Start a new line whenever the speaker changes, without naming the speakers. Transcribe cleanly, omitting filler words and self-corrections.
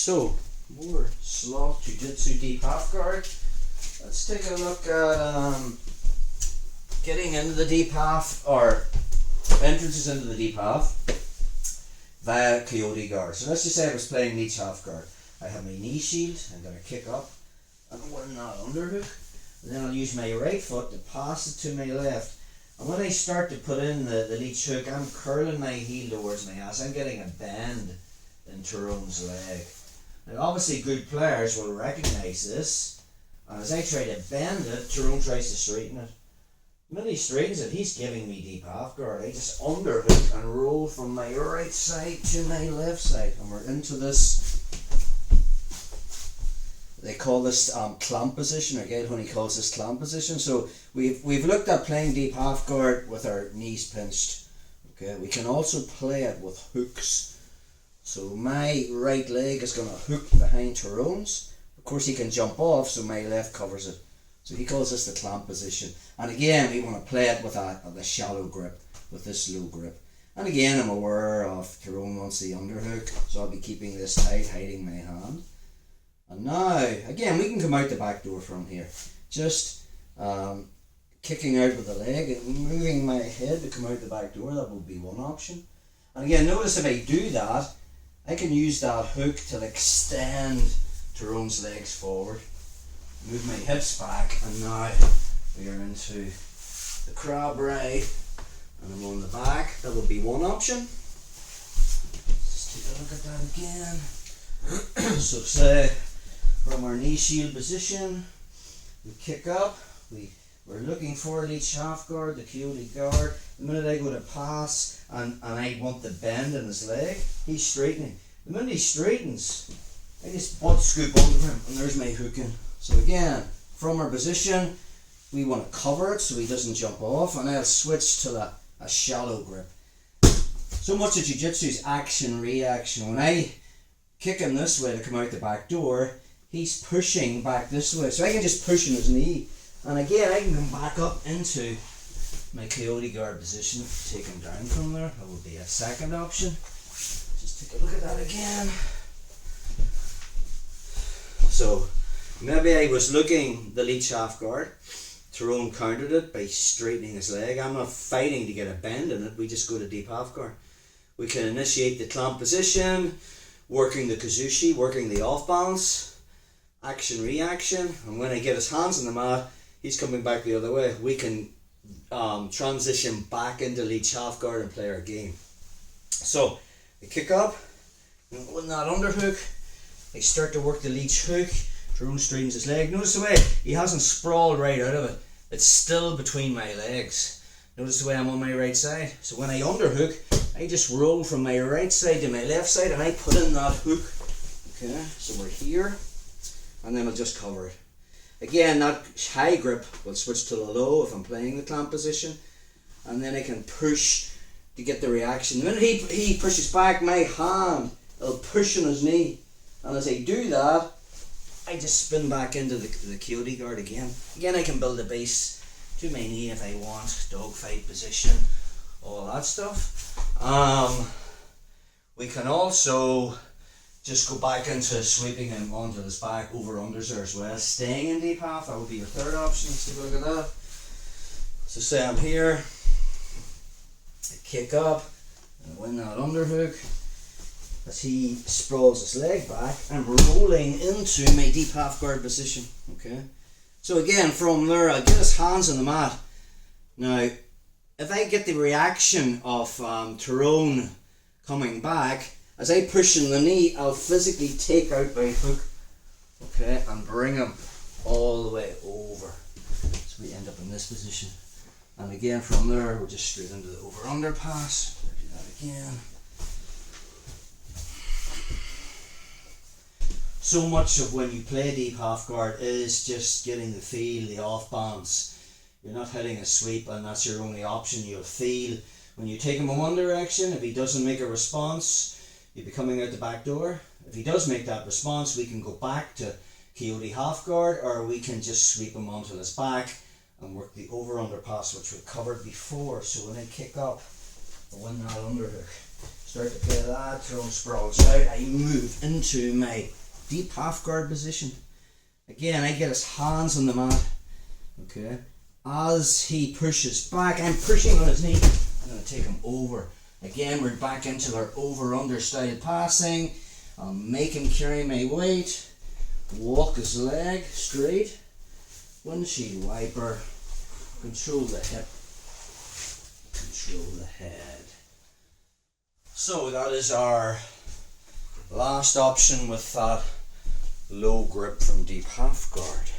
So, more Sloth Jiu Jitsu deep half guard. Let's take a look at getting into the deep half, or entrances into the deep half via coyote guard. So let's just say I was playing leech half guard. I have my knee shield, I'm going to kick up and one that underhook, and then I'll use my right foot to pass it to my left. And when I start to put in the leech hook, I'm curling my heel towards my ass. I'm getting a bend in Tyrone's leg. Now obviously good players will recognise this, and as I try to bend it, Tyrone tries to straighten it. When he straightens it, he's giving me deep half guard. I just underhook and roll from my right side to my left side, and we're into this. They call this clamp position, or Gail Honey calls this clamp position. So we've looked at playing deep half guard with our knees pinched. Okay, we can also play it with hooks. So my right leg is going to hook behind Tyrone's. Of course he can jump off, so my left covers it. So he calls this the clamp position. And again, we want to play it with a shallow grip, with this low grip. And again, I'm aware of Tyrone wants the underhook, so I'll be keeping this tight, hiding my hand. And now, again, we can come out the back door from here. Just kicking out with the leg and moving my head to come out the back door, that would be one option. And again, notice if I do that, I can use that hook to extend Tyrone's legs forward. Move my hips back, and now we are into the crab ride, and I'm on the back. That would be one option. Let's take a look at that again. So say from our knee shield position, we kick up, we're looking for leech half guard, the coyote guard. The minute I go to pass and I want the bend in his leg, he's straightening. The minute he straightens, I just butt scoop under him, and there's my hooking. So again, from our position, we want to cover it so he doesn't jump off, and I'll switch to a shallow grip. So much of Jiu-Jitsu is action-reaction. When I kick him this way to come out the back door, he's pushing back this way. So I can just push in his knee, and again, I can come back up into my coyote guard position, take him down from there. That would be a second option. Just take a look at that again. So maybe I was looking the leech half guard. Tyrone countered it by straightening his leg. I'm not fighting to get a bend in it. We just go to deep half guard. We can initiate the clamp position, working the kazushi, working the off balance, action reaction. And when I get his hands on the mat, he's coming back the other way. We can transition back into leech half guard and play our game. So I kick up, with that underhook, I start to work the leech hook. Tyrone straightens his leg. Notice the way he hasn't sprawled right out of it. It's still between my legs. Notice the way I'm on my right side. So when I underhook, I just roll from my right side to my left side, and I put in that hook. Okay, so we're here, and then I'll just cover it. Again, that high grip will switch to the low if I'm playing the clamp position, and then I can push to get the reaction. The minute he pushes back, my hand will push on his knee, and as I do that, I just spin back into the coyote guard again. Again, I can build a base to my knee if I want, dogfight position, all that stuff. We can also just go back into sweeping him onto his back, over-unders there as well. Staying in deep half, that would be your third option. Let's take a look at that. So say I'm here, I kick up, and win that underhook. As he sprawls his leg back, I'm rolling into my deep half guard position. Okay. So again, from there, I'll get his hands on the mat. Now, if I get the reaction of Tyrone coming back, as I push in the knee, I'll physically take out my hook, okay, and bring him all the way over. So we end up in this position. And again, from there, we're just straight into the over-under pass. Do that again. So much of when you play deep half guard is just getting the feel, the off balance. You're not hitting a sweep, and that's your only option. You'll feel when you take him in one direction. If he doesn't make a response, you'll be coming out the back door. If he does make that response, we can go back to coyote half guard, or we can just sweep him onto his back and work the over-under pass, which we covered before. So when I kick up, I win that underhook. Start to play that, throw sprawls out. I move into my deep half guard position. Again, I get his hands on the mat. Okay. As he pushes back, I'm pushing on his knee. I'm going to take him over. Again, we're back into our over-under style passing. I'll make him carry my weight. Walk his leg straight. Windshield wiper. Control the hip. Control the head. So that is our last option with that low grip from deep half guard.